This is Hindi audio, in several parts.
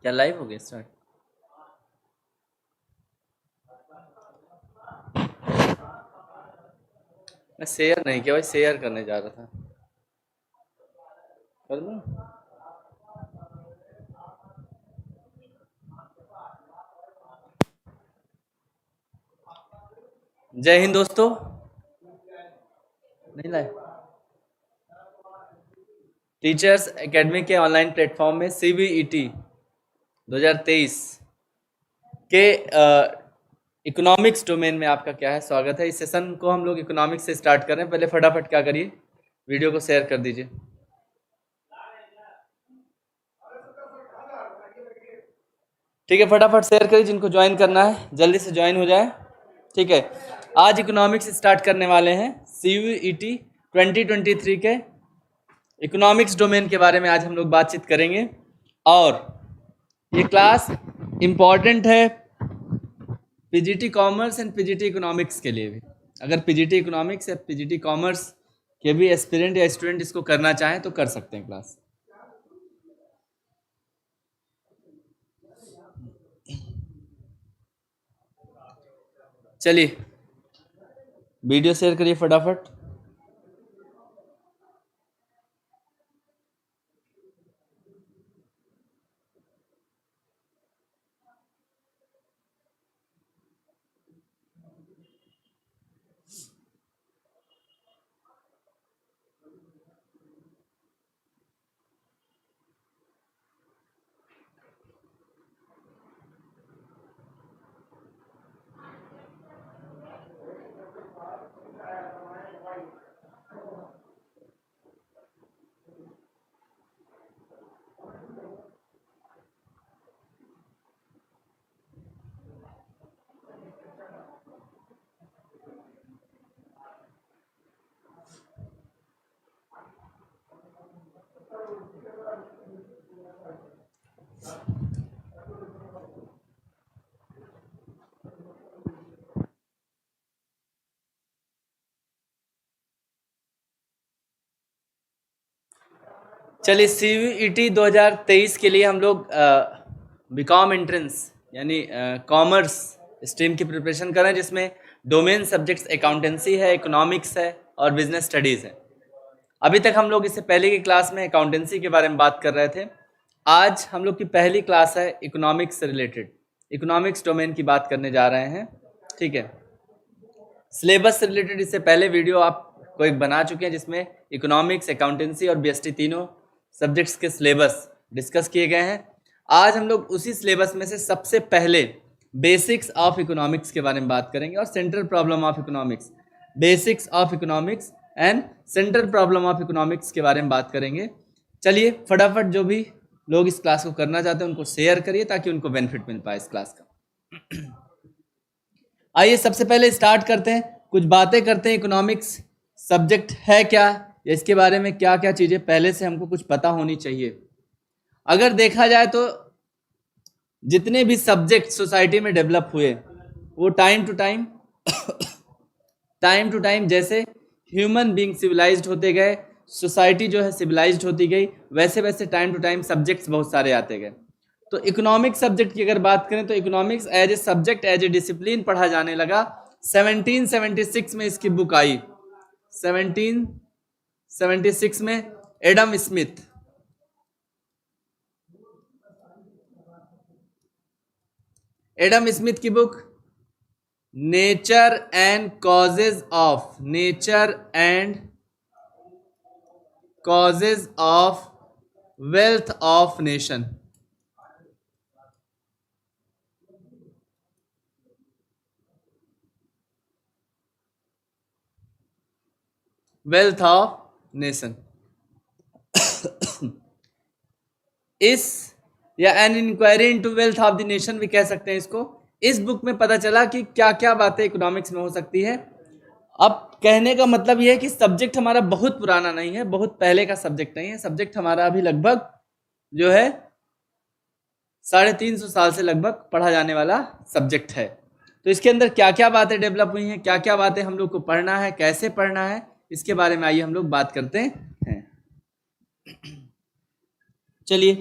क्या लाइव हो गया स्टार्ट? मैं शेयर नहीं किया भाई, शेयर करने जा रहा था। कर दूं? जय हिंद दोस्तों। नहीं लाइव। टीचर्स एकेडमी के ऑनलाइन प्लेटफॉर्म में CBET 2023 के इकोनॉमिक्स डोमेन में आपका क्या है स्वागत है। इस सेशन को हम लोग इकोनॉमिक्स से स्टार्ट कर रहे हैं। पहले फटाफट क्या करिए, वीडियो को शेयर कर दीजिए। ठीक है, फटाफट शेयर करिए, जिनको ज्वाइन करना है जल्दी से ज्वाइन हो जाए। ठीक है, आज इकोनॉमिक्स स्टार्ट करने वाले हैं। CBET 2023 के इकोनॉमिक्स डोमेन के बारे में आज हम लोग बातचीत करेंगे। और ये क्लास इम्पॉर्टेंट है PGT commerce and PGT economics के लिए भी। अगर PGT इकोनॉमिक्स या PGT कॉमर्स के भी एस्पिरेंट या स्टूडेंट इसको करना चाहें तो कर सकते हैं क्लास। चलिए वीडियो शेयर करिए फटाफट। चलिए CBET 2023 के लिए हम लोग बीकॉम एंट्रेंस यानी कॉमर्स स्ट्रीम की प्रिपरेशन कर रहे हैं, जिसमें डोमेन सब्जेक्ट्स अकाउंटेंसी है, इकोनॉमिक्स है और बिजनेस स्टडीज़ है। अभी तक हम लोग इससे पहले की क्लास में अकाउंटेंसी के बारे में बात कर रहे थे। आज हम लोग की पहली क्लास है इकोनॉमिक्स से रिलेटेड, इकोनॉमिक्स डोमेन की बात करने जा रहे हैं। ठीक है, सिलेबस से रिलेटेड इससे पहले वीडियो आपको एक बना चुके हैं, जिसमें इकोनॉमिक्स, अकाउंटेंसी और BST तीनों सब्जेक्ट्स के सिलेबस डिस्कस किए गए हैं। आज हम लोग उसी सिलेबस में से सबसे पहले बेसिक्स ऑफ इकोनॉमिक्स के बारे में बात करेंगे और central problem of economics, basics of economics and central problem of economics के बारे में बात करेंगे। चलिए फटाफट जो भी लोग इस क्लास को करना चाहते हैं उनको शेयर करिए ताकि उनको बेनिफिट मिल पाए इस क्लास का। आइए सबसे पहले स्टार्ट करते हैं, कुछ बातें करते हैं। इकोनॉमिक्स सब्जेक्ट है क्या, या इसके बारे में क्या क्या चीज़ें पहले से हमको कुछ पता होनी चाहिए। अगर देखा जाए तो जितने भी सब्जेक्ट सोसाइटी में डेवलप हुए वो टाइम टू टाइम जैसे ह्यूमन बीइंग सिविलाइज्ड होते गए, सोसाइटी जो है सिविलाइज्ड होती गई, वैसे वैसे टाइम टू टाइम सब्जेक्ट्स बहुत सारे आते गए। तो इकोनॉमिक्स सब्जेक्ट की अगर बात करें तो economics as a subject, as a discipline पढ़ा जाने लगा। 1776 में इसकी बुक आई। 1776 में एडम स्मिथ, की book nature and causes of wealth of nation, wealth of nation. इस या an inquiry into wealth of the nation भी कह सकते हैं इसको। इस बुक में पता चला कि क्या क्या बातें इकोनॉमिक्स में हो सकती है। अब कहने का मतलब यह है कि सब्जेक्ट हमारा बहुत पुराना नहीं है, बहुत पहले का सब्जेक्ट नहीं है। सब्जेक्ट हमारा अभी लगभग जो है 350 साल से लगभग पढ़ा जाने वाला सब्जेक्ट है। तो इसके अंदर क्या क्या बातें डेवलप हुई हैं, क्या क्या बातें हम लोग को पढ़ना है, कैसे पढ़ना है, इसके बारे में आइए हम लोग बात करते हैं। चलिए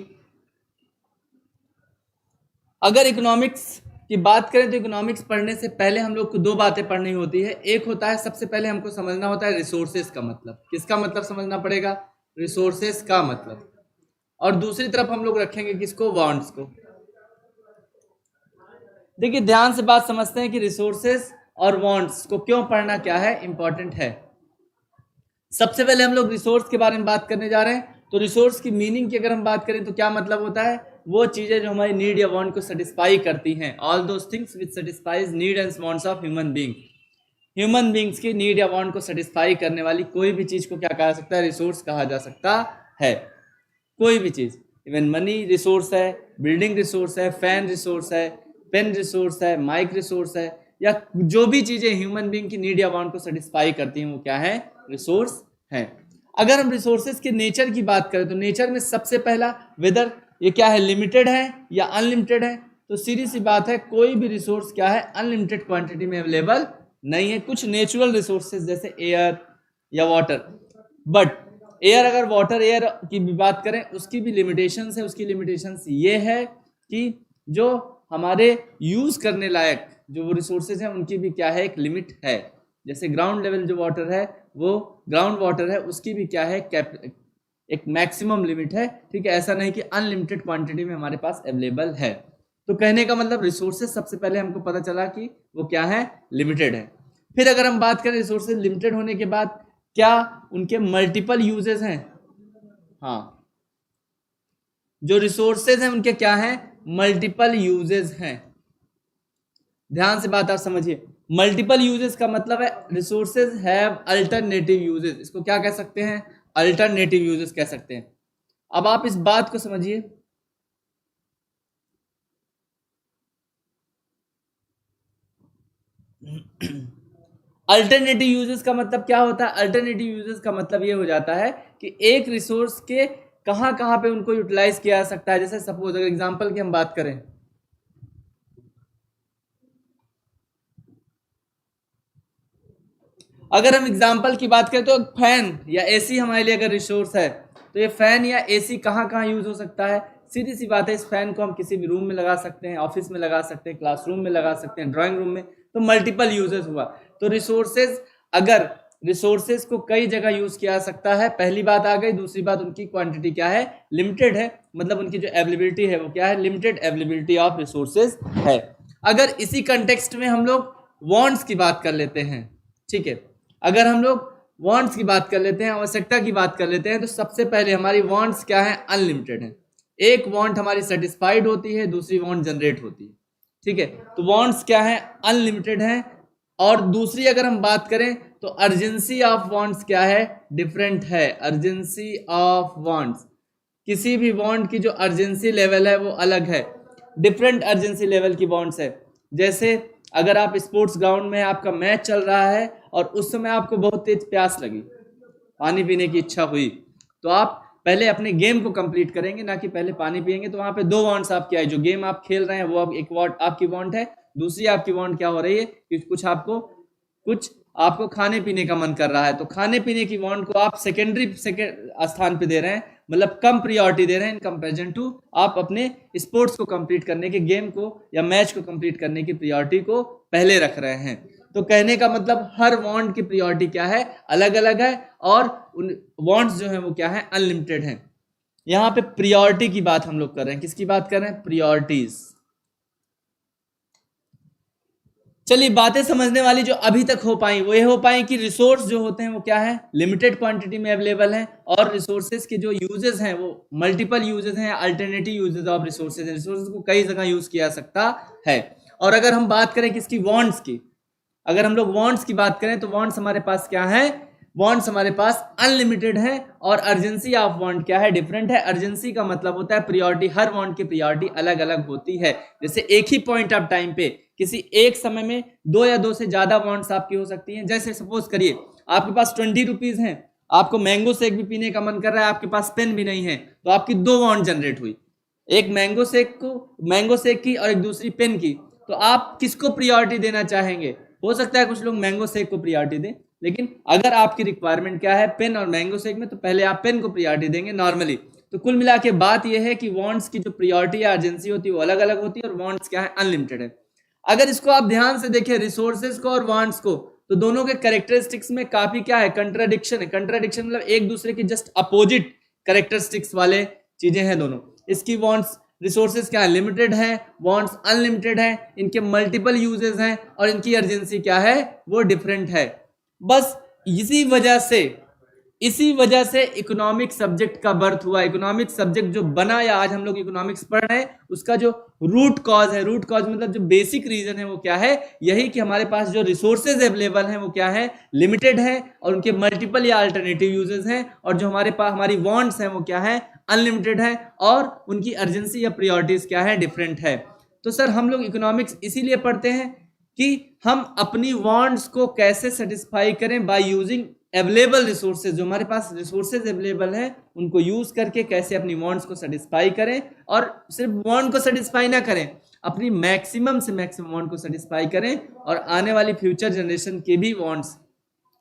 अगर इकोनॉमिक्स की बात करें तो इकोनॉमिक्स पढ़ने से पहले हम लोग को दो बातें पढ़नी होती है। एक होता है, सबसे पहले हमको समझना होता है रिसोर्सेज का मतलब। किसका मतलब समझना पड़ेगा? रिसोर्सेज का मतलब। और दूसरी तरफ हम लोग रखेंगे किसको? वांट्स को। देखिए ध्यान से बात समझते हैं कि रिसोर्सेज और वांट्स को क्यों पढ़ना क्या है, इंपॉर्टेंट है। सबसे पहले हम लोग रिसोर्स के बारे में बात करने जा रहे हैं। तो रिसोर्स की मीनिंग की अगर हम बात करें तो क्या मतलब होता है? वो चीजें जो हमारी नीड या वांट को सेटिस्फाई करती हैं। All those things which satisfies need and wants of human being. Human beings की नीड या वांट को सेटिस्फाई करने वाली कोई भी चीज को क्या कहा जा सकता है? रिसोर्स कहा जा सकता है। कोई भी चीज, इवन मनी रिसोर्स है, बिल्डिंग रिसोर्स है, फैन रिसोर्स है, पेन रिसोर्स है, माइक रिसोर्स है, या जो भी चीजें ह्यूमन बीइंग की नीड या वांट को सेटिस्फाई करती हैं वो क्या है? रिसोर्स है। अगर हम रिसोर्सेज के नेचर की बात करें तो नेचर में सबसे पहला, वेदर ये क्या है? लिमिटेड है या अनलिमिटेड है? तो सीधी सी बात है, कोई भी रिसोर्स क्या है? अनलिमिटेड क्वांटिटी में अवेलेबल नहीं है। कुछ नेचुरल रिसोर्सेज जैसे एयर या वाटर, बट एयर, अगर वाटर एयर की भी बात करें उसकी भी लिमिटेशंस है। उसकी लिमिटेशंस ये है कि जो हमारे यूज करने लायक जो वो रिसोर्सेज हैं उनकी भी क्या है? एक लिमिट है। जैसे ग्राउंड लेवल जो वाटर है, वो ग्राउंड वाटर है, उसकी भी क्या है? एक मैक्सिमम लिमिट है। ठीक है, ऐसा नहीं कि अनलिमिटेड क्वांटिटी में हमारे पास अवेलेबल है। तो कहने का मतलब रिसोर्सेज सबसे पहले हमको पता चला कि वो क्या है? लिमिटेड है। फिर अगर हम बात करें रिसोर्सेज लिमिटेड होने के बाद क्या उनके मल्टीपल यूजेस हैं? हाँ, जो रिसोर्सेज हैं उनके क्या हैं? मल्टीपल यूजेस हैं। ध्यान से बात आप समझिए। मल्टीपल यूजेस का मतलब है रिसोर्सेज हैव अल्टरनेटिव यूजेस। इसको क्या कह सकते हैं? अल्टरनेटिव यूजेस कह सकते हैं। अब आप इस बात को समझिए, अल्टरनेटिव यूजेस का मतलब क्या होता है? अल्टरनेटिव यूजेस का मतलब ये हो जाता है कि एक रिसोर्स के कहां कहां पे उनको यूटिलाइज किया जा सकता है। जैसे सपोज अगर एग्जांपल की हम बात करें, अगर हम एग्जांपल की बात करें तो फैन या एसी हमारे लिए अगर रिसोर्स है तो ये फैन या एसी कहां कहां यूज हो सकता है? सीधी सी बात है, इस फैन को हम किसी भी रूम में लगा सकते हैं, ऑफिस में लगा सकते हैं, क्लासरूम में लगा सकते हैं, ड्राइंग रूम में। तो मल्टीपल यूजेस हुआ। तो रिसोर्सेज, अगर रिसोर्सेज को कई जगह यूज किया जा सकता है, पहली बात आ गई। दूसरी बात, उनकी क्वांटिटी क्या है? लिमिटेड है। मतलब उनकी जो अवेलेबिलिटी है वो क्या है? लिमिटेड अवेलेबिलिटी ऑफ रिसोर्सेज है। अगर इसी कंटेक्स्ट में हम लोग वांट्स की बात कर लेते हैं, ठीक है, अगर हम लोग वांट्स की बात कर लेते हैं, आवश्यकता की बात कर लेते हैं, तो सबसे पहले हमारी वांट्स क्या है? अनलिमिटेड है। एक वांट हमारी सेटिस्फाइड होती है, दूसरी वांट जनरेट होती है। ठीक है, तो वांट्स क्या है? अनलिमिटेड है। और दूसरी अगर हम बात करें तो अर्जेंसी ऑफ वांट्स क्या है? डिफरेंट है। अर्जेंसी ऑफ वांट्स, किसी भी वांट की जो अर्जेंसी लेवल है वो अलग है। डिफरेंट अर्जेंसी लेवल की वांट्स है। जैसे अगर आप स्पोर्ट्स ग्राउंड में, आपका मैच चल रहा है और उस समय आपको बहुत तेज प्यास लगी, पानी पीने की इच्छा हुई, तो आप पहले अपने गेम को कंप्लीट करेंगे, ना कि पहले पानी पिएंगे। तो वहां पे दो वांट्स आपकी आई। जो गेम आप खेल रहे हैं वो एक वांट आपकी वांट है, दूसरी आपकी वांट क्या हो रही है कि कुछ आपको खाने पीने का मन कर रहा है। तो खाने पीने की वांट को आप सेकेंड स्थान पे दे रहे हैं, मतलब कम प्रियोरिटी दे रहे हैं इन कंपेरिजन टू आप अपने स्पोर्ट्स को कंप्लीट करने के, गेम को या मैच को कंप्लीट करने की प्रियोरिटी को पहले रख रहे हैं। तो कहने का मतलब हर वांट की प्रियोरिटी क्या है? अलग अलग है। और उन वांट्स जो है वो क्या है? अनलिमिटेड है। यहाँ पे प्रियोरिटी की बात हम लोग कर रहे हैं। किसकी बात कर रहे हैं? प्रियोरिटीज। चलिए, बातें समझने वाली जो अभी तक हो पाई वो ये हो पाई कि रिसोर्स जो होते हैं वो क्या है? लिमिटेड क्वांटिटी में अवेलेबल है। और रिसोर्सेज के जो यूजेस हैं वो मल्टीपल यूजेस हैं, alternative uses of resources. Resources को कई जगह यूज किया जा सकता है। और अगर हम बात करें किसकी? वांट्स की। अगर हम लोग वांट्स की बात करें तो वांट्स हमारे पास क्या है? वांट्स हमारे पास अनलिमिटेड है। और अर्जेंसी ऑफ वांट क्या है? डिफरेंट है। अर्जेंसी का मतलब होता है प्रियोरिटी। हर वांट की प्रियोरिटी अलग अलग होती है। जैसे एक ही पॉइंट ऑफ टाइम पे किसी एक समय में दो या दो से ज्यादा वांट्स आपकी हो सकती हैं। जैसे सपोज करिए आपके पास 20 रुपीज हैं, आपको मैंगो शेक भी पीने का मन कर रहा है, आपके पास पेन भी नहीं है, तो आपकी दो वांट जनरेट हुई, एक मैंगो शेक की और एक दूसरी पेन की। तो आप किसको प्रियोरिटी देना चाहेंगे? हो सकता है कुछ लोग मैंगो शेक को प्रियोरिटी दें, लेकिन अगर आपकी रिक्वायरमेंट क्या है? पेन और मैंगो शेक में, तो पहले आप पेन को प्रियोरिटी देंगे नॉर्मली। तो कुल मिला के बात यह है कि वांट्स की जो प्रायोरिटी या अर्जेंसी होती है वो अलग अलग होती है, और वांट्स क्या है, अनलिमिटेड है। अगर इसको आप ध्यान से देखें, रिसोर्सेज को और वांट्स को, तो दोनों के कैरेक्टरिस्टिक्स में काफी क्या है, कंट्राडिक्शन है। कंट्राडिक्शन मतलब एक दूसरे के जस्ट अपोजिट कैरेक्टरिस्टिक्स वाले चीजें हैं दोनों। इसकी वांट्स, रिसोर्सेज क्या है, लिमिटेड है, वांट्स अनलिमिटेड है, इनके मल्टीपल यूजेस हैं, और इनकी अर्जेंसी क्या है, वो डिफरेंट है। बस इसी वजह से इकोनॉमिक सब्जेक्ट का बर्थ हुआ। इकोनॉमिक सब्जेक्ट जो बना या आज हम लोग इकोनॉमिक्स पढ़ रहे हैं, उसका जो रूट कॉज है, रूट कॉज मतलब जो बेसिक रीजन है वो क्या है, यही कि हमारे पास जो रिसोर्सेज अवेलेबल हैं वो क्या है, लिमिटेड है, और उनके मल्टीपल या अल्टरनेटिव यूजेस हैं, और जो हमारे पास हमारी वांट्स हैं वो क्या है, अनलिमिटेड है, और उनकी अर्जेंसी या प्रायोरिटीज क्या है, डिफरेंट है। तो सर हम लोग इकोनॉमिक्स इसीलिए पढ़ते हैं कि हम अपनी वांट्स को कैसे सेटिस्फाई करें बाय यूजिंग अवेलेबल रिसोर्सेज। जो हमारे पास रिसोर्सेज अवेलेबल हैं उनको यूज करके कैसे अपनी वांट्स को सेटिस्फाई करें, और सिर्फ वांट को सेटिस्फाई ना करें, अपनी मैक्सिमम से मैक्सिमम वांट को सेटिस्फाई करें, और आने वाली फ्यूचर जनरेशन के भी वांट्स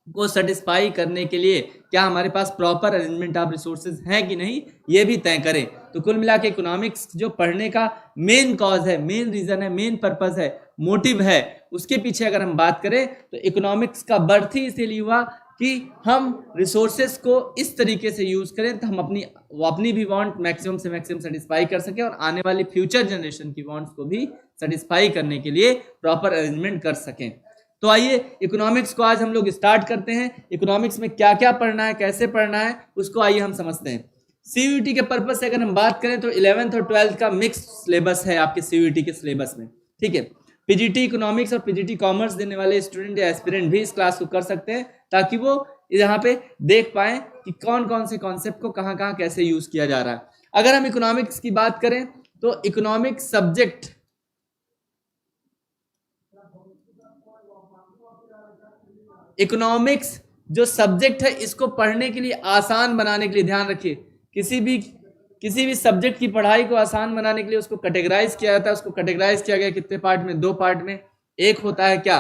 को सेटिस्फाई करने के लिए क्या हमारे पास प्रॉपर अरेंजमेंट ऑफ रिसोर्सेज हैं कि नहीं, ये भी तय करें। तो कुल मिला के इकोनॉमिक्स जो पढ़ने का मेन कॉज है, मेन रीजन है, मेन पर्पस है, मोटिव है, उसके पीछे अगर हम बात करें तो इकोनॉमिक्स का बर्थ ही इसीलिए हुआ कि हम रिसोर्सेज को इस तरीके से यूज करें तो हम अपनी भी वांट मैक्सिमम से मैक्सिमम सेटिस्फाई कर सकें, और आने वाली फ्यूचर जनरेशन की वांट्स को भी सेटिस्फाई करने के लिए प्रॉपर अरेंजमेंट कर सकें। तो आइए इकोनॉमिक्स को आज हम लोग स्टार्ट करते हैं। इकोनॉमिक्स में क्या क्या पढ़ना है, कैसे पढ़ना है, उसको आइए हम समझते हैं। सीयूईटी के पर्पस से अगर हम बात करें तो 11th और 12th का मिक्स सिलेबस है आपके सीयूईटी के सिलेबस में, ठीक है। पीजीटी इकोनॉमिक्स और पीजीटी कॉमर्स देने वाले स्टूडेंट या एस्पिरेंट भी इस क्लास को कर सकते हैं, ताकि वो यहाँ पे देख पाए कि कौन कौन से कॉन्सेप्ट को कहाँ कहाँ कैसे यूज किया जा रहा है। अगर हम इकोनॉमिक्स की बात करें तो इकोनॉमिक्स सब्जेक्ट, इकोनॉमिक्स जो सब्जेक्ट है इसको पढ़ने के लिए, आसान बनाने के लिए, ध्यान रखिए किसी भी सब्जेक्ट की पढ़ाई को आसान बनाने के लिए उसको कैटेगराइज किया जाता है। उसको कैटेगराइज किया गया कितने पार्ट में, 2 पार्ट में। एक होता है क्या,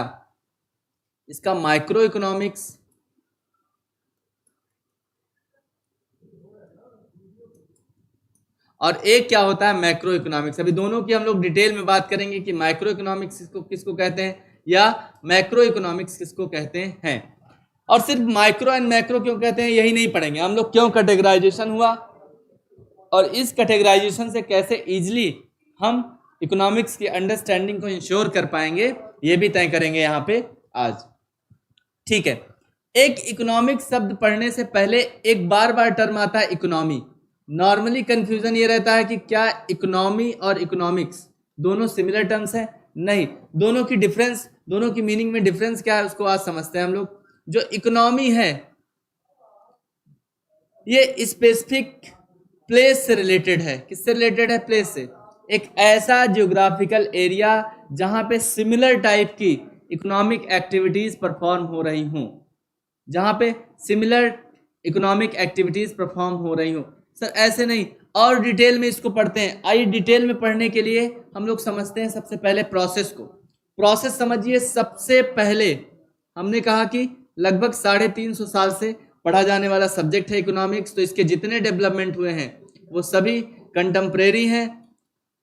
इसका माइक्रो इकोनॉमिक्स, और एक क्या होता है, मैक्रो इकोनॉमिक्स। अभी दोनों की हम लोग डिटेल में बात करेंगे कि माइक्रो इकोनॉमिक्स किसको कहते हैं या मैक्रो इकोनॉमिक्स किसको कहते हैं। और सिर्फ माइक्रो एंड मैक्रो क्यों कहते हैं यही नहीं पढ़ेंगे हम लोग, क्यों कैटेगराइजेशन हुआ और इस कैटेगराइजेशन से कैसे इजीली हम इकोनॉमिक्स की अंडरस्टैंडिंग को इंश्योर कर पाएंगे, ये भी तय करेंगे यहाँ पे आज, ठीक है। एक इकोनॉमिक्स शब्द पढ़ने से पहले एक बार टर्म आता है इकोनॉमी। नॉर्मली कंफ्यूजन ये रहता है कि क्या इकोनॉमी और इकोनॉमिक्स दोनों सिमिलर टर्म्स हैं, नहीं, दोनों की डिफरेंस, दोनों की मीनिंग में डिफरेंस क्या है उसको आज समझते हैं हम लोग। जो इकोनॉमी है ये स्पेसिफिक प्लेस से रिलेटेड है। किससे रिलेटेड है, प्लेस से। एक ऐसा जियोग्राफिकल एरिया जहां पे सिमिलर टाइप की इकोनॉमिक एक्टिविटीज परफॉर्म हो रही हूं, जहां पे सिमिलर इकोनॉमिक एक्टिविटीज परफॉर्म हो रही हूं। सर ऐसे नहीं, और डिटेल में इसको पढ़ते हैं। आइए डिटेल में पढ़ने के लिए हम लोग समझते हैं सबसे पहले प्रोसेस को। प्रोसेस समझिए, सबसे पहले हमने कहा कि लगभग 350 साल से पढ़ा जाने वाला सब्जेक्ट है इकोनॉमिक्स। तो इसके जितने डेवलपमेंट हुए हैं वो सभी कंटेम्प्रेरी हैं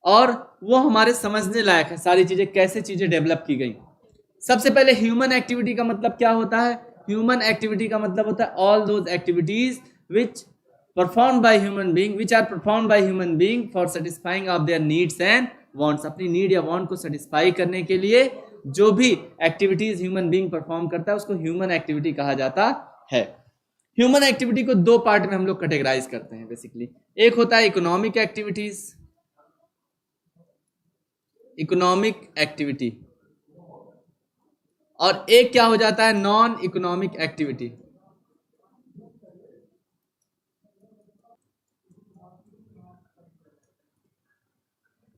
और वो हमारे समझने लायक है, सारी चीजें कैसे चीजें डेवलप की गई। सबसे पहले ह्यूमन एक्टिविटी का मतलब क्या होता है, ह्यूमन एक्टिविटी का मतलब होता है all those activities which performed by human being, which are performed by human being for satisfying of their needs and wants। अपनी नीड या वांट को सेटिस्फाई करने के लिए जो भी एक्टिविटीज ह्यूमन बीइंग परफॉर्म करता है उसको ह्यूमन एक्टिविटी कहा जाता है। ह्यूमन एक्टिविटी को 2 पार्ट में हम लोग कैटेगराइज करते हैं बेसिकली। एक होता है इकोनॉमिक एक्टिविटीज, इकोनॉमिक एक्टिविटी, और एक क्या हो जाता है, non economic activity.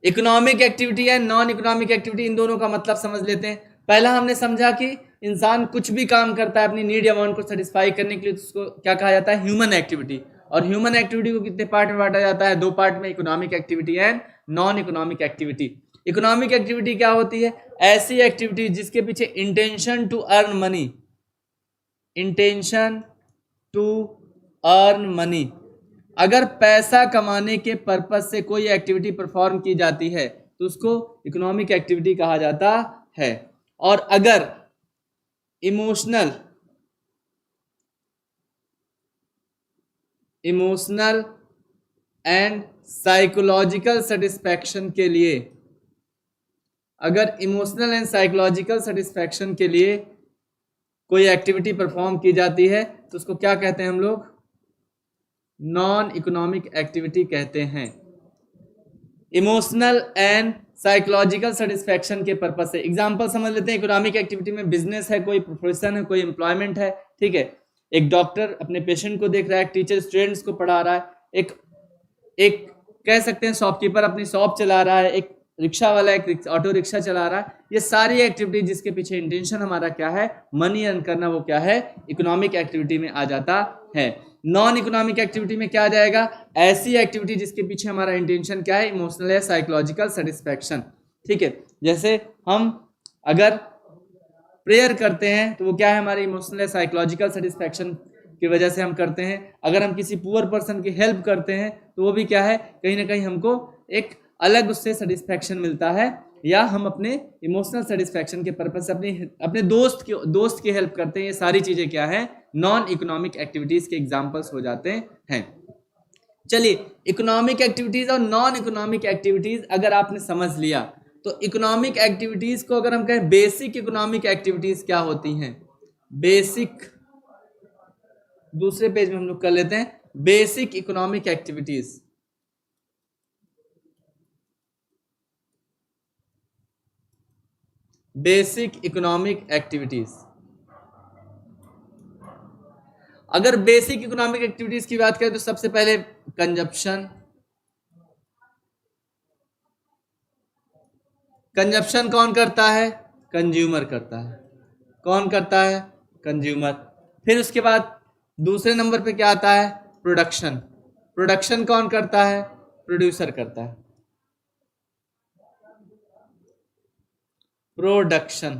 Economic activity है, नॉन इकोनॉमिक एक्टिविटी, इन दोनों का मतलब समझ लेते हैं। पहला हमने समझा कि इंसान कुछ भी काम करता है अपनी नीड या वांट को सेटिस्फाई करने के लिए, उसको क्या कहा जाता है, ह्यूमन एक्टिविटी। और ह्यूमन एक्टिविटी को कितने पार्ट में बांटा जाता है, 2 पार्ट में, economic activity and non economic activity. Economic activity क्या होती है, ऐसी एक्टिविटी जिसके पीछे intention to earn money, intention to earn money, अगर पैसा कमाने के पर्पस से कोई एक्टिविटी परफॉर्म की जाती है तो उसको इकोनॉमिक एक्टिविटी कहा जाता है। और अगर इमोशनल एंड साइकोलॉजिकल सेटिस्फैक्शन के लिए, अगर इमोशनल एंड साइकोलॉजिकल सेटिस्फैक्शन के लिए कोई एक्टिविटी परफॉर्म की जाती है तो उसको क्या कहते हैं हम लोग? नॉन इकोनॉमिक एक्टिविटी कहते हैं। इमोशनल एंड साइकोलॉजिकल सेटिस्फैक्शन के पर्पस से। एग्जांपल समझ लेते हैं। इकोनॉमिक एक्टिविटी में बिजनेस है, कोई प्रोफेशन है, कोई एम्प्लॉयमेंट है, ठीक है। एक डॉक्टर अपने पेशेंट को देख रहा है, एक टीचर स्टूडेंट्स को पढ़ा रहा है, एक कह सकते हैं शॉपकीपर अपनी शॉप चला रहा है, एक रिक्शा वाला एक ऑटो रिक्शा चला रहा है। ये सारी एक्टिविटी जिसके पीछे इंटेंशन हमारा क्या है? मनी अर्न करना, वो क्या है? इकोनॉमिक एक्टिविटी में आ जाता है। नॉन इकोनॉमिक एक्टिविटी में क्या आ जाएगा? ऐसी एक्टिविटी जिसके पीछे हमारा इंटेंशन क्या है? इमोशनल या साइकोलॉजिकल सेटिस्फैक्शन, ठीक है। जैसे हम अगर प्रेयर करते हैं तो वो क्या है? हमारे इमोशनल या साइकोलॉजिकल सेटिस्फैक्शन की वजह से हम करते हैं। अगर हम किसी पुअर पर्सन की हेल्प करते हैं तो वो भी क्या है? कहीं ना कहीं हमको एक अलग उससे सेटिस्फैक्शन मिलता है, या हम अपने इमोशनल सेटिस्फैक्शन के पर्पस से अपने दोस्त की हेल्प करते हैं। ये सारी चीजें क्या है? नॉन इकोनॉमिक एक्टिविटीज के एग्जांपल्स हो जाते हैं। चलिए, इकोनॉमिक एक्टिविटीज और नॉन इकोनॉमिक एक्टिविटीज अगर आपने समझ लिया तो इकोनॉमिक एक्टिविटीज को अगर हम कहें बेसिक इकोनॉमिक एक्टिविटीज क्या होती हैं? बेसिक, दूसरे पेज में हम लोग कर लेते हैं basic economic activities. Basic economic activities, अगर बेसिक इकोनॉमिक एक्टिविटीज की बात करें तो सबसे पहले कंजप्शन। कंजप्शन कौन करता है? कंज्यूमर करता है। कौन करता है? कंज्यूमर। फिर उसके बाद दूसरे नंबर पे क्या आता है? प्रोडक्शन। प्रोडक्शन कौन करता है? प्रोड्यूसर करता है। प्रोडक्शन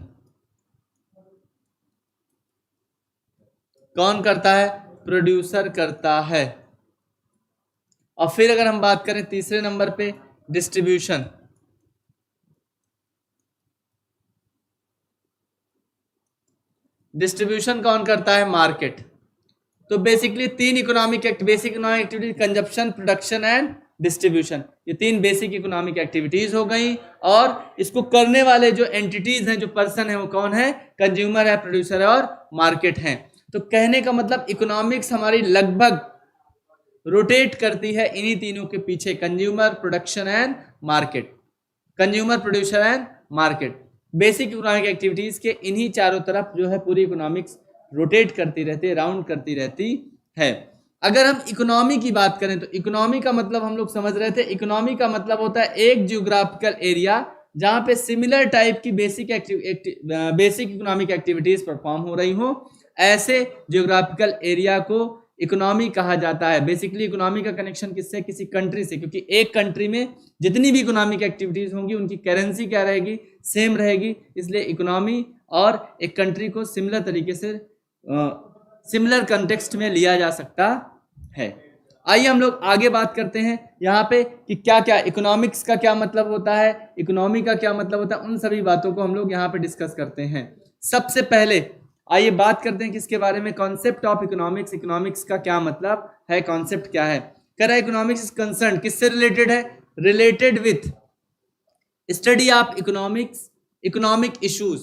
कौन करता है? प्रोड्यूसर करता है। और फिर अगर हम बात करें तीसरे नंबर पे डिस्ट्रीब्यूशन। डिस्ट्रीब्यूशन कौन करता है? मार्केट। तो बेसिकली तीन basic economic activities consumption, production and distribution, ये तीन बेसिक इकोनॉमिक एक्टिविटीज हो गई। और इसको करने वाले जो एंटिटीज हैं, जो पर्सन है, वो कौन है? कंज्यूमर है, प्रोड्यूसर है और मार्केट है। तो कहने का मतलब इकोनॉमिक्स हमारी लगभग रोटेट करती है इन्हीं तीनों के पीछे, consumer, production and market. Consumer, producer and market, basic economic activities के इन्हीं चारों तरफ जो है पूरी इकोनॉमिक्स रोटेट करती रहती है, राउंड करती रहती है। अगर हम इकोनॉमी की बात करें तो इकोनॉमी का मतलब हम लोग समझ रहे थे, इकोनॉमी का मतलब होता है एक जियोग्राफिकल एरिया जहां पे सिमिलर टाइप की बेसिक इकोनॉमिक एक्टिविटीज परफॉर्म हो रही हो, ऐसे जियोग्राफिकल एरिया को इकोनॉमी कहा जाता है। बेसिकली इकोनॉमी का कनेक्शन किससे? किसी कंट्री से, क्योंकि एक कंट्री में जितनी भी इकोनॉमिक एक्टिविटीज होंगी उनकी करेंसी क्या रहेगी? सेम रहेगी। इसलिए इकोनॉमी और एक कंट्री को सिमिलर तरीके से सिमिलर कंटेक्स्ट में लिया जा सकता है। आइए हम लोग आगे बात करते हैं यहाँ पे कि क्या क्या इकोनॉमिक्स का क्या मतलब होता है, इकोनॉमी का क्या मतलब होता है, उन सभी बातों को हम लोग यहाँ पे डिस्कस करते हैं। सबसे पहले आइए बात करते हैं किसके बारे में? Concept of economics. इकोनॉमिक्स का क्या मतलब है, कॉन्सेप्ट क्या है? कह रहा है इकोनॉमिक्स इज कंसर्न, किससे रिलेटेड है? Related with study of economic issues.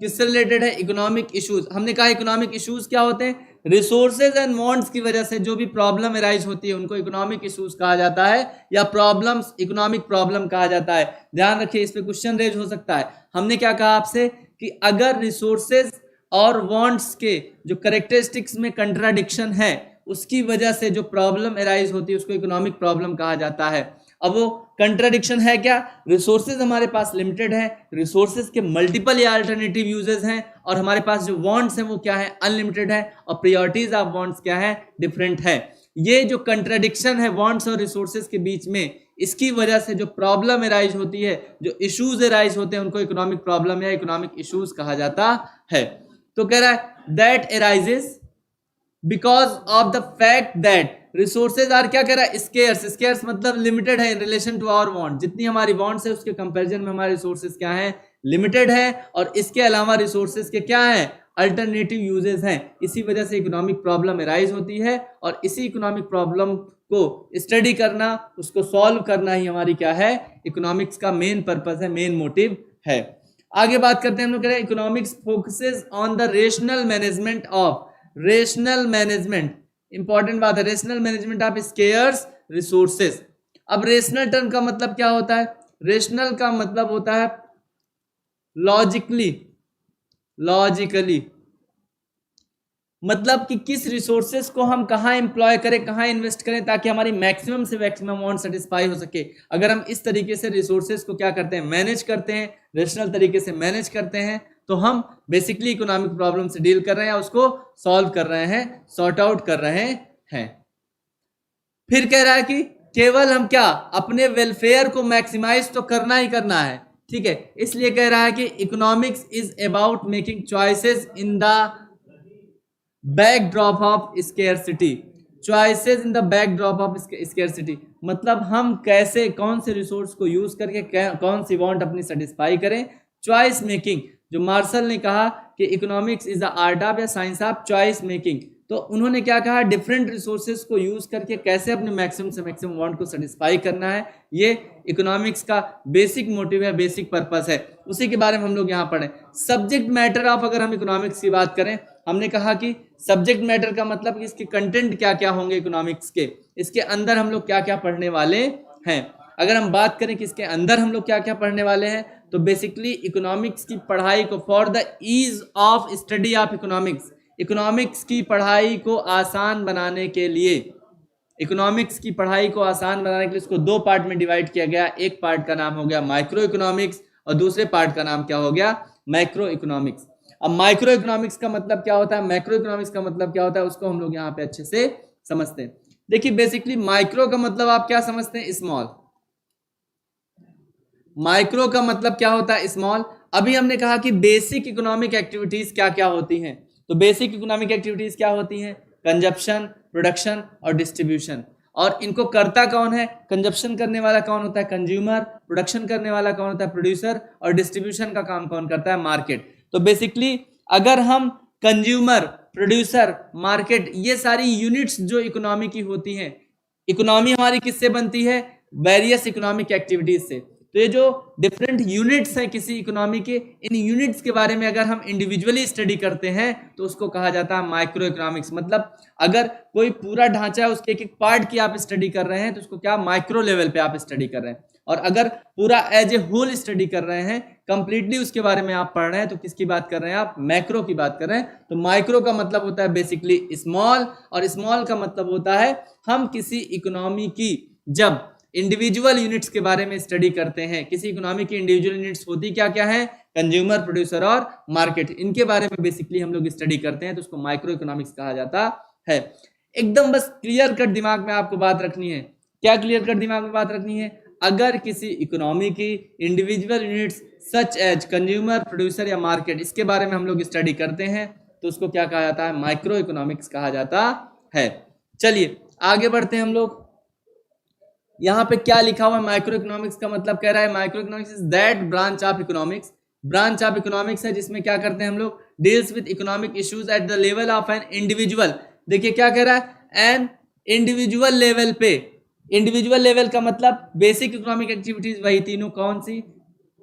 किससे रिलेटेड है? Economic issues. हमने कहा इकोनॉमिक इश्यूज क्या होते हैं? रिसोर्सेज एंड वांट्स की वजह से जो भी प्रॉब्लम अराइज होती है उनको इकोनॉमिक इश्यूज कहा जाता है, या प्रॉब्लम्स इकोनॉमिक प्रॉब्लम कहा जाता है। ध्यान रखिए, इस पे क्वेश्चन रेज हो सकता है। हमने क्या कहा आपसे कि अगर रिसोर्सेज और वांट्स के जो कैरेक्टरिस्टिक्स में कंट्राडिक्शन है उसकी वजह से जो प्रॉब्लम अराइज होती है उसको इकोनॉमिक प्रॉब्लम कहा जाता है। अब वो कंट्राडिक्शन है क्या? रिसोर्सेज हमारे पास लिमिटेड है, रिसोर्सेज के मल्टीपल या अल्टरनेटिव यूजेस हैं, और हमारे पास जो वांट्स हैं वो क्या है? अनलिमिटेड है, और प्रायोरिटीज ऑफ वांट्स क्या है? डिफरेंट है। ये जो कंट्राडिक्शन है वांट्स और रिसोर्सेज के बीच में, इसकी वजह से जो प्रॉब्लम अराइज होती है, जो इश्यूज अराइज होते हैं, उनको इकोनॉमिक प्रॉब्लम या इकोनॉमिक इश्यूज कहा जाता है। तो कह रहा है that arises because of the fact that resources are क्या कह रहा है, स्केयर्स। स्केयर्स मतलब लिमिटेड है in relation to our want, जितनी हमारी वांट्स है उसके कंपैरिजन में हमारे रिसोर्सेज क्या है, लिमिटेड है। और इसके अलावा रिसोर्सेज के क्या है, अल्टरनेटिव यूजेस हैं। इसी वजह से इकोनॉमिक प्रॉब्लम अराइज होती है और इसी इकोनॉमिक प्रॉब्लम को स्टडी करना, उसको सॉल्व करना ही हमारी क्या है, इकोनॉमिक्स का मेन पर्पस है, मेन मोटिव है। आगे बात करते हैं हम लोग, कह रहे हैं economics focuses on the rational management of, rational management important बात है, rational management of scarce resources. अब रेशनल टर्म का मतलब क्या होता है, रेशनल का मतलब होता है लॉजिकली, मतलब कि किस रिसोर्सेज को हम कहाँ एम्प्लॉय करें, कहाँ इन्वेस्ट करें ताकि हमारी मैक्सिमम से मैक्सिमम वांट सेटिस्फाई हो सके। अगर हम इस तरीके से रिसोर्सेज को क्या करते हैं, मैनेज करते हैं, रेशनल तरीके से मैनेज करते हैं, तो हम बेसिकली इकोनॉमिक प्रॉब्लम से डील कर रहे हैं, उसको सॉल्व कर रहे हैं, सॉर्ट आउट कर रहे हैं। फिर कह रहा है कि केवल हम क्या अपने वेलफेयर को मैक्सिमाइज तो करना ही करना है, ठीक है। इसलिए कह रहा है कि economics is about making choices in the backdrop of scarcity, choices in the backdrop of scarcity, मतलब हम कैसे कौन से रिसोर्स को यूज करके कौन सी वांट अपनी सेटिस्फाई करें। चॉइस मेकिंग, जो मार्शल ने कहा कि economics is the art of या साइंस ऑफ चॉइस मेकिंग, तो उन्होंने क्या कहा, डिफरेंट रिसोर्सेज को यूज करके कैसे अपने मैक्सिमम से मैक्सिमम वांट को सेटिस्फाई करना है, ये इकोनॉमिक्स का बेसिक मोटिव है, बेसिक पर्पस है। उसी के बारे में हम लोग यहाँ पढ़े। सब्जेक्ट मैटर ऑफ, अगर हम इकोनॉमिक्स की बात करें, हमने कहा कि सब्जेक्ट मैटर का मतलब कि इसके कंटेंट क्या क्या होंगे इकोनॉमिक्स के, इसके अंदर हम लोग क्या क्या पढ़ने वाले हैं। अगर हम बात करें कि इसके अंदर हम लोग क्या क्या पढ़ने वाले हैं, तो बेसिकली इकोनॉमिक्स की पढ़ाई को for the ease of study of economics, economics की पढ़ाई को आसान बनाने के लिए, इकोनॉमिक्स की पढ़ाई को आसान बनाने के लिए इसको दो पार्ट में डिवाइड किया गया। एक पार्ट का नाम हो गया माइक्रो इकोनॉमिक्स और दूसरे पार्ट का नाम क्या हो गया, मैक्रो इकोनॉमिक्स। अब माइक्रो इकोनॉमिक्स का मतलब क्या होता है, मैक्रो इकोनॉमिक्स का मतलब क्या होता है, उसको हम लोग यहाँ पे अच्छे से समझते हैं। देखिए बेसिकली माइक्रो का मतलब आप क्या समझते हैं, स्मॉल। माइक्रो का मतलब क्या होता है, स्मॉल। अभी हमने कहा कि बेसिक इकोनॉमिक एक्टिविटीज क्या क्या होती हैं, तो बेसिक इकोनॉमिक एक्टिविटीज क्या होती हैं, कंजप्शन, प्रोडक्शन और डिस्ट्रीब्यूशन। और इनको करता कौन है, कंजप्शन करने वाला कौन होता है, कंज्यूमर, प्रोडक्शन करने वाला कौन होता है, प्रोड्यूसर, और डिस्ट्रीब्यूशन का काम कौन करता है, मार्केट। तो बेसिकली अगर हम कंज्यूमर, प्रोड्यूसर, मार्केट, ये सारी यूनिट्स जो इकोनॉमी की होती हैं, इकोनॉमी हमारी किससे बनती है, वेरियस इकोनॉमिक एक्टिविटीज से। तो ये जो डिफरेंट यूनिट्स हैं किसी इकोनॉमी के, इन यूनिट्स के बारे में अगर हम इंडिविजुअली स्टडी करते हैं तो उसको कहा जाता है माइक्रो इकोनॉमिक्स। मतलब अगर कोई पूरा ढांचा है उसके एक एक पार्ट की आप स्टडी कर रहे हैं तो उसको क्या माइक्रो लेवल पे आप स्टडी कर रहे हैं। और अगर पूरा एज ए होल स्टडी कर रहे हैं, कंप्लीटली उसके बारे में आप पढ़ रहे हैं, तो किसकी बात कर रहे हैं आप, मैक्रो की बात कर रहे हैं। तो माइक्रो का मतलब होता है बेसिकली स्मॉल, और स्मॉल का मतलब होता है हम किसी इकोनॉमी की जब इंडिविजुअल यूनिट्स के बारे में स्टडी करते हैं, किसी इकोनॉमी की इंडिविजुअल यूनिट्स होती क्या क्या है, कंज्यूमर, प्रोड्यूसर और मार्केट, इनके बारे में बेसिकली हम लोग स्टडी करते हैं, तो उसको माइक्रो इकोनॉमिक्स कहा जाता है। एकदम बस क्लियर कट दिमाग में आपको बात रखनी है। क्या क्लियर कट दिमाग में बात रखनी है, अगर किसी इकोनॉमी की individual units such as consumer, producer या मार्केट, इसके बारे में हम लोग स्टडी करते हैं तो उसको क्या कहा जाता है, माइक्रो इकोनॉमिक्स कहा जाता है। चलिए आगे बढ़ते हैं हम लोग। यहाँ पे क्या लिखा हुआ है, माइक्रो इकोनॉमिक्स का मतलब कह रहा है micro economics is that branch of economics, branch of economics है जिसमें क्या करते हैं हम लोग, deals with economic issues at the level of an individual. देखिए क्या कह रहा है, एन इंडिविजुअल लेवल पे, इंडिविजुअल लेवल का मतलब बेसिक इकोनॉमिक एक्टिविटीज वही तीनों, कौन सी,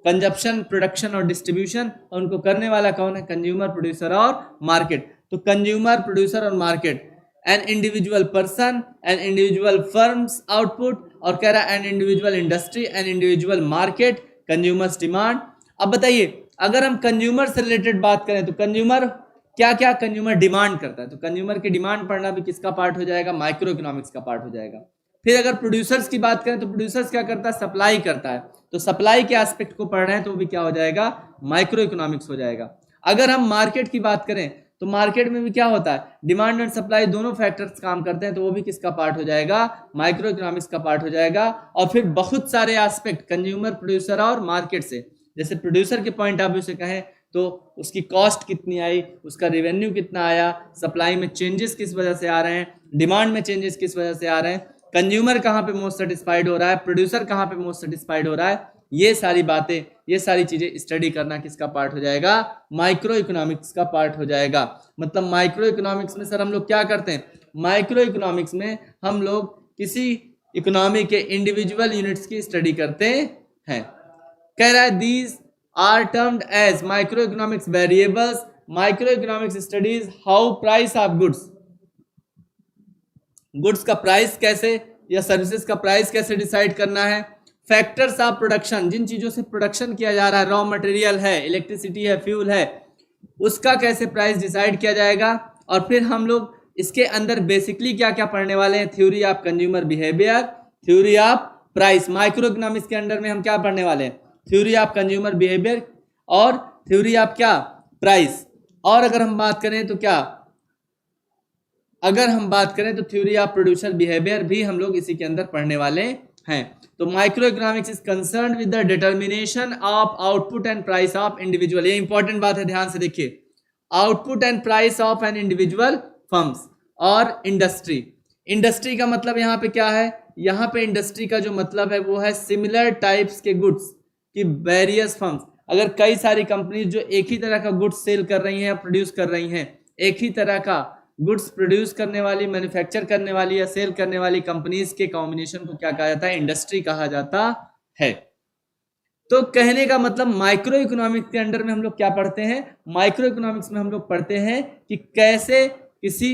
कंजप्शन, प्रोडक्शन और डिस्ट्रीब्यूशन, और उनको करने वाला कौन है, कंज्यूमर, प्रोड्यूसर और मार्केट। तो कंज्यूमर, प्रोड्यूसर और market, an individual person, an individual firms output, और कह रहा है an individual industry, an individual market, consumers demand. अब बताइए अगर हम कंज्यूमर से रिलेटेड बात करें तो कंज्यूमर क्या क्या कंज्यूमर डिमांड करता है, तो कंज्यूमर की डिमांड पढ़ना भी किसका पार्ट हो जाएगा, माइक्रो इकोनॉमिक्स का पार्ट हो जाएगा। फिर अगर प्रोड्यूसर्स की बात करें तो प्रोड्यूसर्स क्या करता है, सप्लाई करता है, तो सप्लाई के एस्पेक्ट को पढ़ रहे हैं तो वो भी क्या हो जाएगा, माइक्रो इकोनॉमिक्स हो जाएगा। अगर हम मार्केट की बात करें तो मार्केट में भी क्या होता है, डिमांड एंड सप्लाई दोनों फैक्टर्स काम करते हैं, तो वो भी किसका पार्ट हो जाएगा, माइक्रो इकोनॉमिक्स का पार्ट हो जाएगा। और फिर बहुत सारे एस्पेक्ट कंज्यूमर, प्रोड्यूसर और मार्केट से, जैसे प्रोड्यूसर के पॉइंट ऑफ व्यू से कहें तो उसकी कॉस्ट कितनी आई, उसका रेवेन्यू कितना आया, सप्लाई में चेंजेस किस वजह से आ रहे हैं, डिमांड में चेंजेस किस वजह से आ रहे हैं, कंज्यूमर कहाँ पे मोस्ट सेटिस्फाइड हो रहा है, प्रोड्यूसर कहाँ पे मोस्ट सेटिस्फाइड हो रहा है, ये सारी बातें, ये सारी चीजें स्टडी करना किसका पार्ट हो जाएगा, माइक्रो इकोनॉमिक्स का पार्ट हो जाएगा। मतलब माइक्रो इकोनॉमिक्स में सर हम लोग क्या करते हैं, माइक्रो इकोनॉमिक्स में हम लोग किसी इकोनॉमी के इंडिविजुअल यूनिट्स की स्टडी करते हैं। कह रहा है these are termed as micro economics variables, micro economics studies how price of goods, goods का प्राइस कैसे या सर्विसेज का प्राइस कैसे डिसाइड करना है, फैक्टर्स ऑफ प्रोडक्शन, जिन चीजों से प्रोडक्शन किया जा रहा है, रॉ मटेरियल है, इलेक्ट्रिसिटी है, फ्यूल है, उसका कैसे प्राइस डिसाइड किया जाएगा। और फिर हम लोग इसके अंदर बेसिकली क्या क्या पढ़ने वाले हैं, theory of consumer behaviour, theory of price. Micro economics के अंडर में हम क्या पढ़ने वाले हैं, थ्योरी ऑफ कंज्यूमर बिहेवियर और थ्योरी ऑफ क्या, प्राइस। और अगर हम बात करें तो क्या, अगर हम बात करें तो थ्योरी ऑफ प्रोड्यूसर बिहेवियर भी हम लोग इसी के अंदर पढ़ने वाले हैं। तो micro economics is concern with the determination of output and price of individual, ये इंपॉर्टेंट बात है, ध्यान से देखिए, output and price of an individual firms और इंडस्ट्री। इंडस्ट्री का मतलब यहाँ पे क्या है, यहाँ पे इंडस्ट्री का जो मतलब है वो है सिमिलर टाइप्स के गुड्स की वेरियस फर्म्स। अगर कई सारी कंपनी जो एक ही तरह का गुड्स सेल कर रही हैं, प्रोड्यूस कर रही हैं, एक ही तरह का गुड्स प्रोड्यूस करने वाली, मैन्युफैक्चर करने वाली या सेल करने वाली कंपनीज के कॉम्बिनेशन को क्या कहा जाता है, इंडस्ट्री कहा जाता है। तो कहने का मतलब माइक्रो इकोनॉमिक्स के अंडर में हम लोग क्या पढ़ते हैं, माइक्रो इकोनॉमिक्स में हम लोग पढ़ते हैं कि कैसे किसी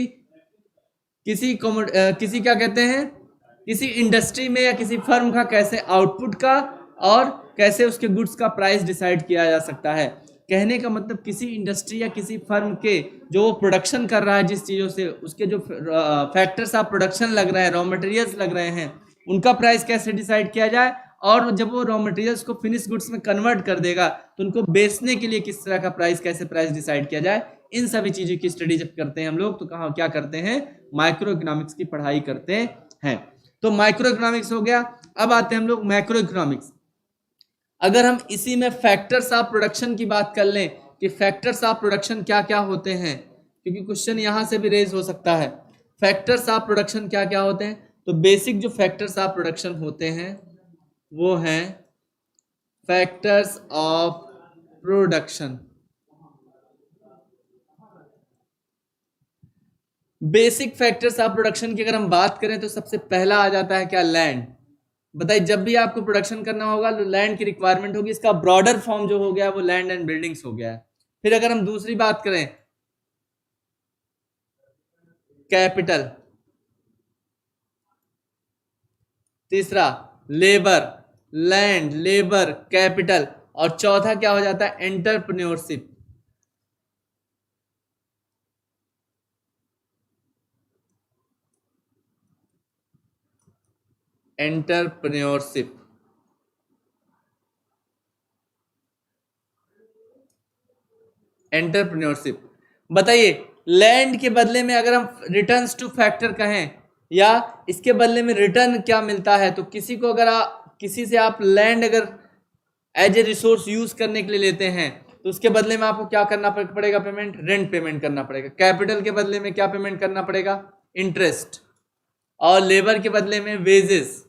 क्या कहते हैं, किसी इंडस्ट्री में या किसी फर्म का कैसे आउटपुट का और कैसे उसके गुड्स का प्राइस डिसाइड किया जा सकता है। कहने का मतलब किसी इंडस्ट्री या किसी फर्म के जो वो प्रोडक्शन कर रहा है, जिस चीज़ों से उसके जो फैक्टर्स ऑफ प्रोडक्शन लग रहे हैं, रॉ मटेरियल्स लग रहे हैं, उनका प्राइस कैसे डिसाइड किया जाए, और जब वो रॉ मटेरियल्स को फिनिश गुड्स में कन्वर्ट कर देगा तो उनको बेचने के लिए किस तरह का प्राइस, कैसे प्राइस डिसाइड किया जाए, इन सभी चीज़ों की स्टडी जब करते हैं हम लोग तो कहाँ क्या करते हैं, माइक्रो इकोनॉमिक्स की पढ़ाई करते हैं। तो माइक्रो इकोनॉमिक्स हो गया। अब आते हैं हम लोग मैक्रो इकोनॉमिक्स। अगर हम इसी में फैक्टर्स ऑफ प्रोडक्शन की बात कर लें कि फैक्टर्स ऑफ प्रोडक्शन क्या क्या होते हैं, क्योंकि क्वेश्चन यहां से भी रेज हो सकता है, फैक्टर्स ऑफ प्रोडक्शन क्या क्या होते हैं। तो बेसिक जो फैक्टर्स ऑफ प्रोडक्शन होते हैं वो हैं factors of production. Basic factors of production की अगर हम बात करें तो सबसे पहला आ जाता है क्या, लैंड। बताइए, जब भी आपको प्रोडक्शन करना होगा तो लैंड की रिक्वायरमेंट होगी, इसका ब्रॉडर फॉर्म जो हो गया वो लैंड एंड बिल्डिंग्स हो गया है। फिर अगर हम दूसरी बात करें, कैपिटल, तीसरा लेबर, लैंड, लेबर, कैपिटल, और चौथा क्या हो जाता है, एंटरप्रेन्योरशिप। एंटरप्रेन्योरशिप। एंटरप्रेन्योरशिप। बताइए, लैंड के बदले में अगर हम रिटर्न्स टू फैक्टर कहें या इसके बदले में रिटर्न क्या मिलता है, तो किसी को अगर किसी से आप लैंड अगर एज ए रिसोर्स यूज करने के लिए लेते हैं तो उसके बदले में आपको क्या करना पड़ेगा, पेमेंट, रेंट पेमेंट करना पड़ेगा। कैपिटल के बदले में क्या पेमेंट करना पड़ेगा, इंटरेस्ट, और लेबर के बदले में वेजेस,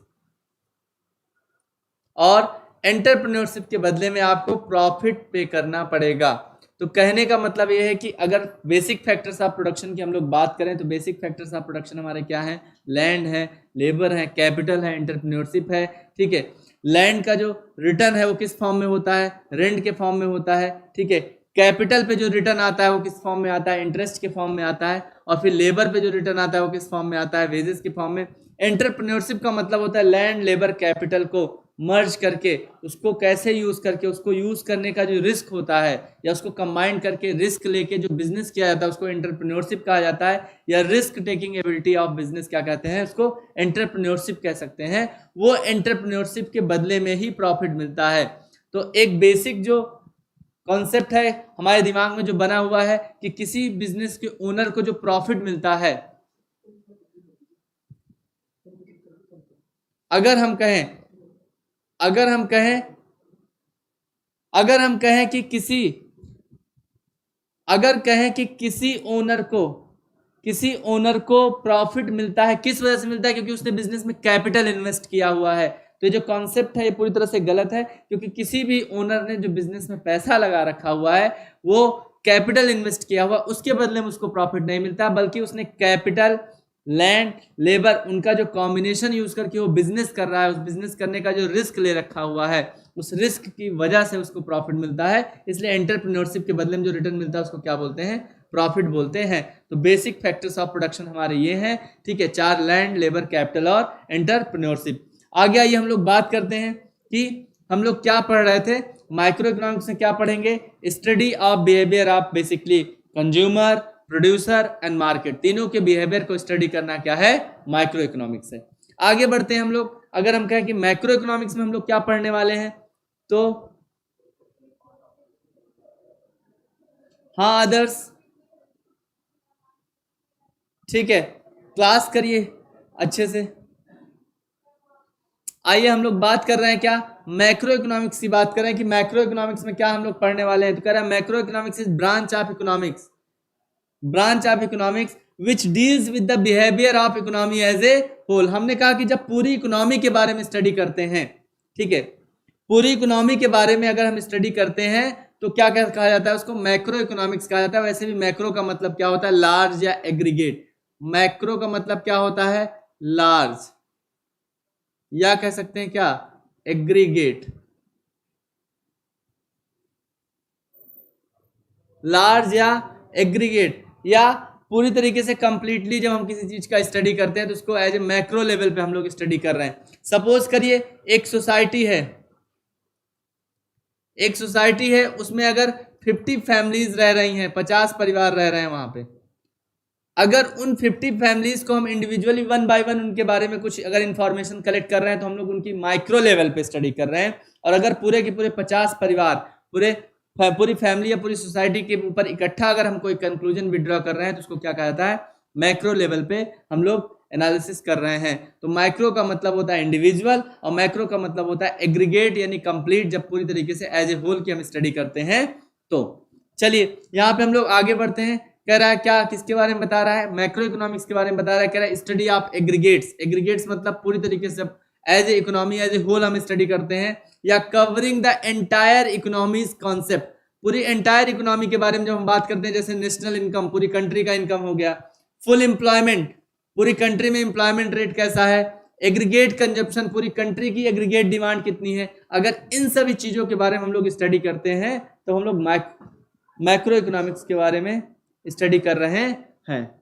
और एंटरप्रेन्योरशिप के बदले में आपको प्रॉफिट पे करना पड़ेगा। तो कहने का मतलब यह है कि अगर बेसिक फैक्टर्स ऑफ प्रोडक्शन की हम लोग बात करें तो बेसिक फैक्टर्स ऑफ प्रोडक्शन हमारे क्या है, लैंड है, लेबर है, कैपिटल है, एंटरप्रेन्योरशिप है। ठीक है, लैंड का जो रिटर्न है वो किस फॉर्म में होता है, रेंट के फॉर्म में होता है। ठीक है, कैपिटल पे जो रिटर्न आता है वो किस फॉर्म में आता है, इंटरेस्ट के फॉर्म में आता है। और फिर लेबर पे जो रिटर्न आता है वो किस फॉर्म में आता है, वेजेस के फॉर्म में। एंटरप्रेन्योरशिप का मतलब होता है लैंड, लेबर, कैपिटल को मर्ज करके उसको कैसे यूज करके, उसको यूज करने का जो रिस्क होता है या उसको कंबाइन करके रिस्क लेके जो बिजनेस किया जाता है उसको एंटरप्रेन्योरशिप कहा जाता है, या risk taking ability of business क्या कहते हैं, उसको एंटरप्रेन्योरशिप कह सकते हैं। वो एंटरप्रेन्योरशिप के बदले में ही प्रॉफिट मिलता है। तो एक बेसिक जो कॉन्सेप्ट है हमारे दिमाग में जो बना हुआ है कि किसी बिजनेस के ओनर को जो प्रॉफिट मिलता है, अगर हम कहें कि किसी अगर कहें कि किसी ओनर को प्रॉफिट मिलता है, किस वजह से मिलता है? क्योंकि उसने बिजनेस में कैपिटल इन्वेस्ट किया हुआ है। तो ये जो कॉन्सेप्ट है ये पूरी तरह से गलत है, क्योंकि किसी भी ओनर ने जो बिजनेस में पैसा लगा रखा हुआ है वो कैपिटल इन्वेस्ट किया हुआ, उसके बदले में उसको प्रॉफिट नहीं मिलता, बल्कि उसने कैपिटल, लैंड, लेबर, उनका जो कॉम्बिनेशन यूज करके वो बिजनेस कर रहा है, उस बिजनेस करने का जो रिस्क ले रखा हुआ है, उस रिस्क की वजह से उसको प्रॉफिट मिलता है। इसलिए एंटरप्रेन्योरशिप के बदले में जो रिटर्न मिलता है उसको क्या बोलते हैं? प्रॉफिट बोलते हैं। तो बेसिक फैक्टर्स ऑफ प्रोडक्शन हमारे ये हैं, ठीक है, 4: लैंड, लेबर, कैपिटल और एंटरप्रेन्योरशिप। आगे आइए हम लोग बात करते हैं कि हम लोग क्या पढ़ रहे थे। माइक्रो इकोनॉमिक्स में क्या पढ़ेंगे? Study of behaviour of basically consumer, producer and market, तीनों के बिहेवियर को स्टडी करना क्या है? माइक्रो इकोनॉमिक्स है। आगे बढ़ते हैं हम लोग। अगर हम कहें कि मैक्रो इकोनॉमिक्स में हम लोग क्या पढ़ने वाले हैं, तो हाँ अदर्स, ठीक है, क्लास करिए अच्छे से। आइए हम लोग बात कर रहे हैं क्या? मैक्रो इकोनॉमिक्स की बात कर रहे हैं कि मैक्रो इकोनॉमिक्स में क्या हम लोग पढ़ने वाले हैं। तो कह रहा है macro economics is branch of economics, which deals with the behaviour of economy as a whole. हमने कहा कि जब पूरी इकोनॉमी के बारे में स्टडी करते हैं, ठीक है, पूरी इकोनॉमी के बारे में अगर हम स्टडी करते हैं तो क्या कहा जाता है? उसको मैक्रो इकोनॉमिक्स कहा जाता है। वैसे भी मैक्रो का मतलब क्या होता है? लार्ज या एग्रीगेट। मैक्रो का मतलब क्या होता है? लार्ज, या कह सकते हैं क्या? एग्रीगेट। लार्ज या एग्रीगेट, या पूरी तरीके से कंप्लीटली जब हम किसी चीज का स्टडी करते हैं तो उसको एज ए मैक्रो लेवल पे हम लोग स्टडी कर रहे हैं। सपोज करिए एक सोसाइटी है, उसमें अगर 50 फैमिलीज रह रही हैं, 50 परिवार रह रहे हैं वहां पे। अगर उन 50 फैमिलीज को हम इंडिविजुअली 1 बाय 1 उनके बारे में कुछ अगर इंफॉर्मेशन कलेक्ट कर रहे हैं तो हम लोग उनकी माइक्रो लेवल पे स्टडी कर रहे हैं। और अगर पूरे के पूरे 50 परिवार, पूरी फैमिली या पूरी सोसाइटी के ऊपर इकट्ठा अगर हम कोई कंक्लूजन विड्रॉ कर रहे हैं तो उसको क्या कहा जाता है? मैक्रो लेवल पे हम लोग एनालिसिस कर रहे हैं। तो माइक्रो का मतलब होता है इंडिविजुअल और मैक्रो का मतलब होता है एग्रीगेट यानी कंप्लीट, जब पूरी तरीके से एज ए होल की हम स्टडी करते हैं। तो चलिए यहाँ पे हम लोग आगे बढ़ते हैं। कह रहा है क्या, किसके बारे में बता रहा है? मैक्रो इकोनॉमिक्स के बारे में बता रहा है। कह रहा है स्टडी ऑफ एग्रीगेट्स। एग्रीगेट्स मतलब पूरी तरीके से as a economy, as a whole हम स्टडी करते हैं, या covering the entire economy's concept. पूरी एंटायर इकोनॉमी के बारे में जब हम बात करते हैं, जैसे नेशनल इनकम, पूरी कंट्री का इनकम हो गया, फुल एम्प्लॉयमेंट, पूरी कंट्री में एम्प्लॉयमेंट रेट कैसा है, एग्रीगेट कंजप्शन, पूरी कंट्री की एग्रीगेट डिमांड कितनी है। अगर इन सभी चीजों के बारे में हम लोग स्टडी करते हैं तो हम लोग मैक्रो इकोनॉमिक्स के बारे में स्टडी कर रहे हैं।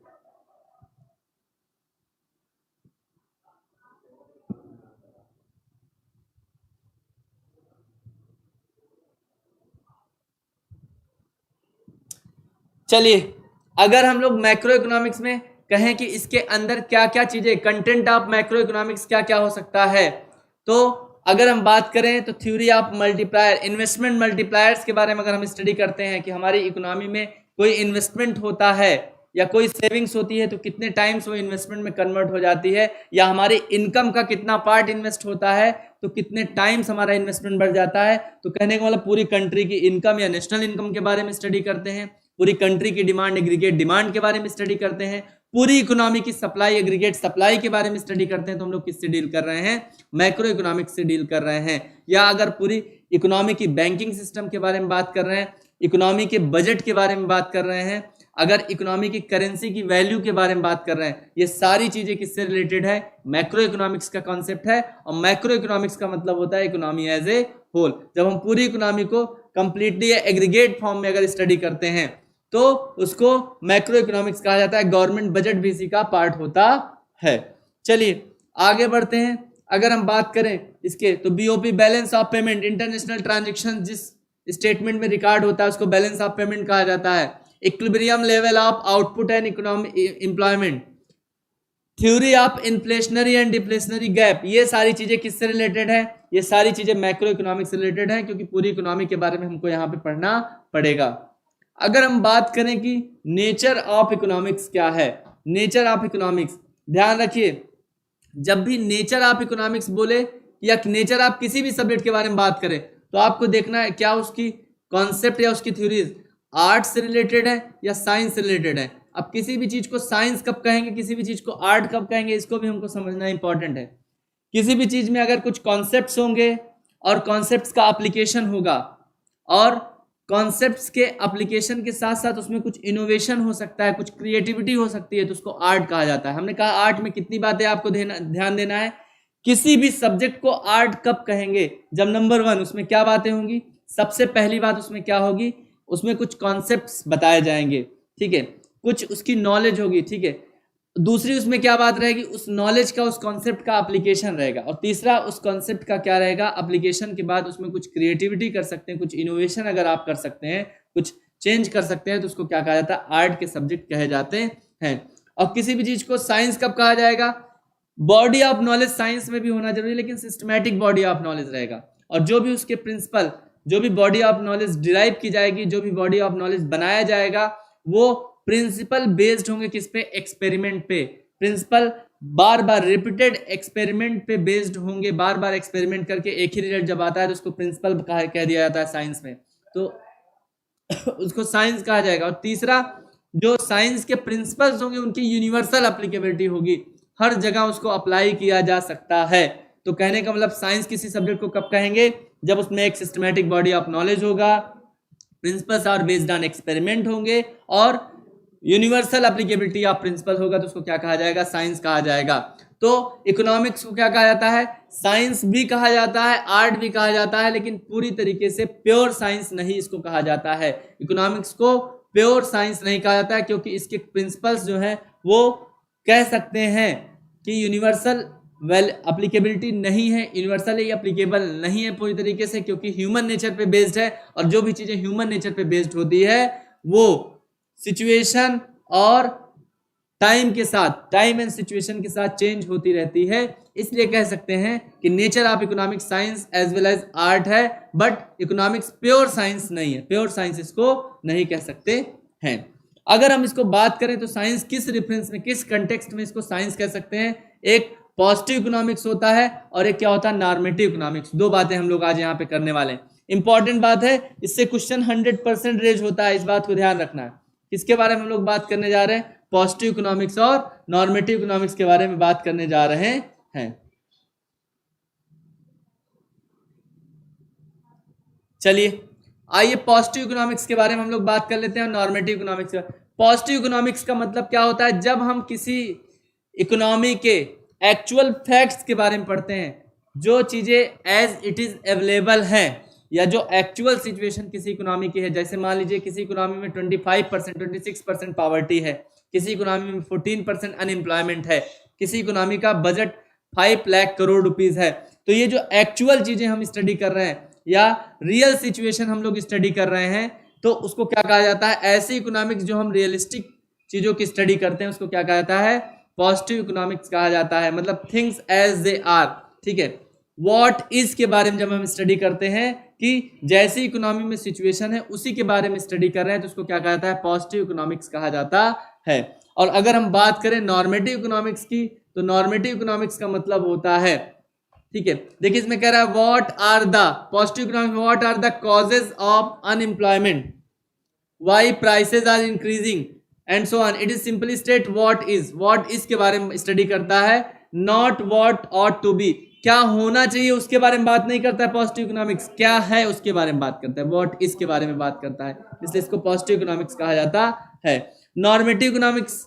चलिए अगर हम लोग मैक्रो इकोनॉमिक्स में कहें कि इसके अंदर क्या क्या चीजें, कंटेंट ऑफ मैक्रो इकोनॉमिक्स क्या क्या हो सकता है, तो अगर हम बात करें तो theory of multiplier, investment multipliers के बारे में अगर हम स्टडी करते हैं कि हमारी इकोनॉमी में कोई इन्वेस्टमेंट होता है या कोई सेविंग्स होती है तो कितने टाइम्स वो इन्वेस्टमेंट में कन्वर्ट हो जाती है, या हमारी इनकम का कितना पार्ट इन्वेस्ट होता है तो कितने टाइम्स हमारा इन्वेस्टमेंट बढ़ जाता है। तो कहने का मतलब पूरी कंट्री की इनकम या नेशनल इनकम के बारे में स्टडी करते हैं, पूरी कंट्री की डिमांड, एग्रीगेट डिमांड के बारे में स्टडी करते हैं, पूरी इकोनॉमी की सप्लाई, एग्रीगेट सप्लाई के बारे में स्टडी करते हैं। तो हम लोग किससे डील कर रहे हैं? मैक्रो इकोनॉमिक्स से डील कर रहे हैं। या अगर पूरी इकोनॉमी की बैंकिंग सिस्टम के बारे में बात कर रहे हैं, इकोनॉमी के बजट के बारे में बात कर रहे हैं, अगर इकोनॉमी की करेंसी की वैल्यू के बारे में बात कर रहे हैं, ये सारी चीजें किससे रिलेटेड है? मैक्रो इकोनॉमिक्स का कॉन्सेप्ट है। और मैक्रो इकोनॉमिक्स का मतलब होता है इकोनॉमी एज ए होल। जब हम पूरी इकोनॉमी को कंप्लीटली एग्रीगेट फॉर्म में अगर स्टडी करते हैं तो उसको मैक्रो इकोनॉमिक्स कहा जाता है। गवर्नमेंट बजट भी इसी का पार्ट होता है। चलिए आगे बढ़ते हैं। अगर हम बात करें इसके तो BOP, balance of payment, international transaction जिस स्टेटमेंट में रिकॉर्ड होता है उसको बैलेंस ऑफ पेमेंट कहा जाता है। Equilibrium level of output and economic employment, theory of inflationary and deflationary gap, ये सारी चीजें किससे रिलेटेड है? ये सारी चीजें मैक्रो इकोनॉमिक्स से रिलेटेड है, क्योंकि पूरी इकोनॉमी के बारे में हमको यहाँ पे पढ़ना पड़ेगा। अगर हम बात करें कि नेचर ऑफ इकोनॉमिक्स क्या है, नेचर ऑफ इकोनॉमिक्स, ध्यान रखिए जब भी नेचर ऑफ इकोनॉमिक्स बोले या नेचर ऑफ किसी भी सब्जेक्ट के बारे में बात करें तो आपको देखना है क्या उसकी कॉन्सेप्ट या उसकी थ्योरीज आर्ट से रिलेटेड है या साइंस से रिलेटेड है। अब किसी भी चीज को साइंस कब कहेंगे, किसी भी चीज को आर्ट कब कहेंगे, इसको भी हमको समझना इंपॉर्टेंट है। किसी भी चीज में अगर कुछ कॉन्सेप्ट्स होंगे और कॉन्सेप्ट्स का एप्लीकेशन होगा और कॉन्सेप्ट्स के एप्लीकेशन के साथ साथ उसमें कुछ इनोवेशन हो सकता है, कुछ क्रिएटिविटी हो सकती है, तो उसको आर्ट कहा जाता है। हमने कहा आर्ट में कितनी बातें आपको ध्यान देना है। किसी भी सब्जेक्ट को आर्ट कब कहेंगे, जब नंबर 1 उसमें क्या बातें होंगी, सबसे पहली बात उसमें क्या होगी, उसमें कुछ कॉन्सेप्ट्स बताए जाएंगे, ठीक है, कुछ उसकी नॉलेज होगी, ठीक है। दूसरी उसमें क्या बात रहेगी, उस नॉलेज का, उस कॉन्सेप्ट का एप्लीकेशन रहेगा। और तीसरा उस कॉन्सेप्ट का क्या रहेगा, एप्लीकेशन के बाद उसमें कुछ क्रिएटिविटी कर सकते हैं, कुछ इनोवेशन अगर आप कर सकते हैं, कुछ चेंज कर सकते हैं, तो उसको क्या कहा जाता है, आर्ट के सब्जेक्ट कहे जाते हैं। और किसी भी चीज को साइंस कब कहा जाएगा, बॉडी ऑफ नॉलेज साइंस में भी होना जरूरी है, लेकिन सिस्टमैटिक बॉडी ऑफ नॉलेज रहेगा। और जो भी उसके प्रिंसिपल, जो भी बॉडी ऑफ नॉलेज डिराइव की जाएगी, जो भी बॉडी ऑफ नॉलेज बनाया जाएगा, वो प्रिंसिपल बेस्ड होंगे किस पे, एक्सपेरिमेंट पे। प्रिंसिपल बार बार रिपीटेड एक्सपेरिमेंट पे बेस्ड होंगे, बार बार एक्सपेरिमेंट करके एक ही रिजल्ट जब आता है तो उसको प्रिंसिपल कह दिया जाता है साइंस में, तो उसको साइंस कहा जाएगा। और तीसरा, जो साइंस के प्रिंसिपल्स होंगे उनकी यूनिवर्सल एप्लीकेबिलिटी होगी, हर जगह उसको अप्लाई किया जा सकता है। तो कहने का मतलब साइंस किसी सब्जेक्ट को कब कहेंगे, जब उसमें एक सिस्टमैटिक बॉडी ऑफ नॉलेज होगा, principles are based on experiment होंगे और यूनिवर्सल एप्लीकेबिलिटी ऑफ प्रिंसिपल होगा, तो उसको क्या कहा जाएगा, साइंस कहा जाएगा। तो इकोनॉमिक्स को क्या कहा जाता है, साइंस भी कहा जाता है, आर्ट भी कहा जाता है, लेकिन पूरी तरीके से प्योर साइंस नहीं इसको कहा जाता है। इकोनॉमिक्स को प्योर साइंस नहीं कहा जाता है, क्योंकि इसके प्रिंसिपल्स जो है वो कह सकते हैं कि यूनिवर्सल एप्लीकेबिलिटी नहीं है, यूनिवर्सली एप्लीकेबल नहीं है पूरी तरीके से, क्योंकि ह्यूमन नेचर पे बेस्ड है। और जो भी चीजें ह्यूमन नेचर पे बेस्ड होती है वो सिचुएशन और टाइम के साथ, टाइम एंड सिचुएशन के साथ चेंज होती रहती है। इसलिए कह सकते हैं कि nature of economics science as well as art है, बट इकोनॉमिक्स प्योर साइंस नहीं है, प्योर साइंस इसको नहीं कह सकते हैं। अगर हम इसको बात करें तो साइंस किस रेफरेंस में, किस कंटेक्स्ट में इसको साइंस कह सकते हैं, एक पॉजिटिव इकोनॉमिक्स होता है और एक क्या होता है, नॉर्मेटिव इकोनॉमिक्स। दो बातें हम लोग आज यहाँ पे करने वाले हैं, इंपॉर्टेंट बात है, इससे क्वेश्चन 100% रेज होता है, इस बात को ध्यान रखना है। किसके बारे में हम लोग बात करने जा रहे हैं, पॉजिटिव इकोनॉमिक्स और नॉर्मेटिव इकोनॉमिक्स के बारे में बात करने जा रहे हैं। चलिए आइए पॉजिटिव इकोनॉमिक्स के बारे में हम लोग बात कर लेते हैं, नॉर्मेटिव इकोनॉमिक्स। पॉजिटिव इकोनॉमिक्स का मतलब क्या होता है, जब हम किसी इकोनॉमी के एक्चुअल फैक्ट्स के बारे में पढ़ते हैं, जो चीजें एज इट इज अवेलेबल हैं, या जो एक्चुअल सिचुएशन किसी इकोनॉमी की है। जैसे मान लीजिए किसी इकोनॉमी में 25%, 26% पॉवर्टी है, किसी इकोनॉमी में 14% अनएम्प्लॉयमेंट है, किसी इकोनॉमी का बजट 5 लाख करोड़ रुपीस है। तो ये जो एक्चुअल चीजें हम स्टडी कर रहे हैं या रियल सिचुएशन हम लोग स्टडी कर रहे हैं, तो उसको क्या कहा जाता है, ऐसी इकोनॉमिक्स जो हम रियलिस्टिक चीजों की स्टडी करते हैं उसको क्या कहा जाता है, पॉजिटिव इकोनॉमिक्स कहा जाता है। मतलब थिंग्स एज दे आर, ठीक है। व्हाट इज के बारे में जब हम स्टडी करते हैं कि जैसी इकोनॉमी में सिचुएशन है उसी के बारे में स्टडी कर रहे हैं, तो उसको क्या कहा जाता है, पॉजिटिव इकोनॉमिक्स कहा जाता है। और अगर हम बात करें नॉर्मेटिव इकोनॉमिक्स की, तो नॉर्मेटिव इकोनॉमिक्स का मतलब होता है, ठीक है, देखिए इसमें कह रहा है what are the, positive economics, what are the causes of unemployment, why prices are increasing and so on. It is simply state what is, what is के बारे में स्टडी करता है, not what ought to be, क्या होना चाहिए उसके बारे में बात नहीं करता है पॉजिटिव इकोनॉमिक्स, क्या है उसके बारे में बात करता है, व्हाट इज के बारे में बात करता है, इसलिए इसको पॉजिटिव इकोनॉमिक्स कहा जाता है। नॉर्मेटिव इकोनॉमिक्स,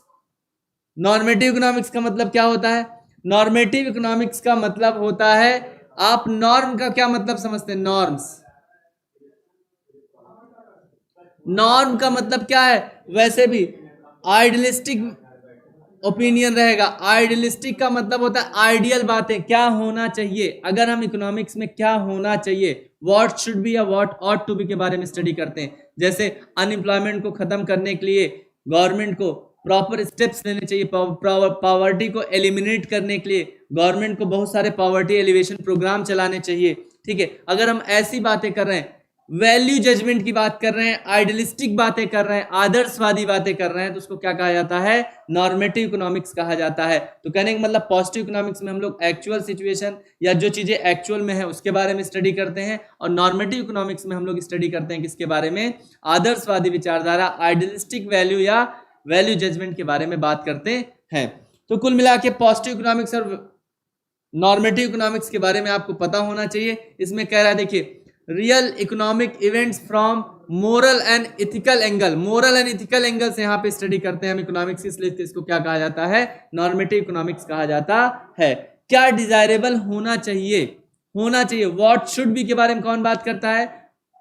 नॉर्मेटिव इकोनॉमिक्स का मतलब क्या होता है, नॉर्मेटिव इकोनॉमिक्स का मतलब होता है, आप नॉर्म का क्या मतलब समझते हैं, नॉर्म्स, नॉर्म का मतलब क्या है, वैसे भी आइडियलिस्टिक ओपिनियन रहेगा। आइडियलिस्टिक का मतलब होता है आइडियल बातें, क्या होना चाहिए। अगर हम इकोनॉमिक्स में क्या होना चाहिए, व्हाट शुड बी या व्हाट ऑट टू बी के बारे में स्टडी करते हैं। जैसे अनएम्प्लॉयमेंट को खत्म करने के लिए गवर्नमेंट को प्रॉपर स्टेप्स लेने चाहिए, पॉवर्टी को एलिमिनेट करने के लिए गवर्नमेंट को बहुत सारे पॉवर्टी एलिवेशन प्रोग्राम चलाने चाहिए, ठीक है। अगर हम ऐसी बातें कर रहे हैं, वैल्यू जजमेंट की बात कर रहे हैं, आइडियलिस्टिक बातें कर रहे हैं, आदर्शवादी बातें कर रहे हैं, तो उसको क्या कहा जाता है? नॉर्मेटिव इकोनॉमिक्स कहा जाता है। तो कहने का मतलब पॉजिटिव इकोनॉमिक्स में हम लोग एक्चुअल सिचुएशन या जो चीजें एक्चुअल में है उसके बारे में स्टडी करते हैं, और नॉर्मेटिव इकोनॉमिक्स में हम लोग स्टडी करते हैं किसके बारे में? आदर्शवादी विचारधारा, आइडियलिस्टिक वैल्यू या वैल्यू जजमेंट के बारे में बात करते हैं। तो कुल मिला के पॉजिटिव इकोनॉमिक्स और नॉर्मेटिव इकोनॉमिक्स के बारे में आपको पता होना चाहिए। इसमें कह रहा है, देखिए, real economic events from moral and ethical angle, moral and ethical angle से यहाँ पे स्टडी करते हैं हम इकोनॉमिक्स, इसलिए इसको क्या कहा जाता है? नॉर्मेटिव इकोनॉमिक्स कहा जाता है। क्या डिजायरेबल होना चाहिए, होना चाहिए, व्हाट शुड बी के बारे में कौन बात करता है?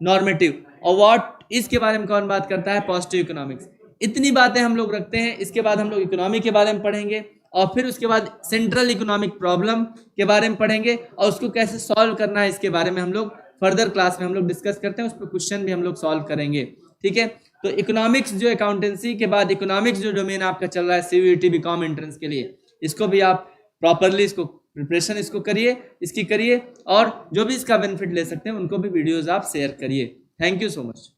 नॉर्मेटिव। और व्हाट इज के बारे में कौन बात करता है? Positive economics. इतनी बातें हम लोग रखते हैं। इसके बाद हम लोग इकोनॉमी के बारे में पढ़ेंगे, और फिर उसके बाद सेंट्रल इकोनॉमिक प्रॉब्लम के बारे में पढ़ेंगे, और उसको कैसे सॉल्व करना है इसके बारे में हम लोग फर्दर क्लास में हम लोग डिस्कस करते हैं। उस पर क्वेश्चन भी हम लोग सॉल्व करेंगे, ठीक है। तो इकोनॉमिक्स जो अकाउंटेंसी के बाद इकोनॉमिक्स जो डोमेन आपका चल रहा है सीयूईटी बीकॉम एंट्रेंस के लिए, इसको भी आप प्रॉपरली इसको प्रिपरेशन इसको करिए, इसकी करिए, और जो भी इसका बेनिफिट ले सकते हैं उनको भी वीडियोज आप शेयर करिए। Thank you so much.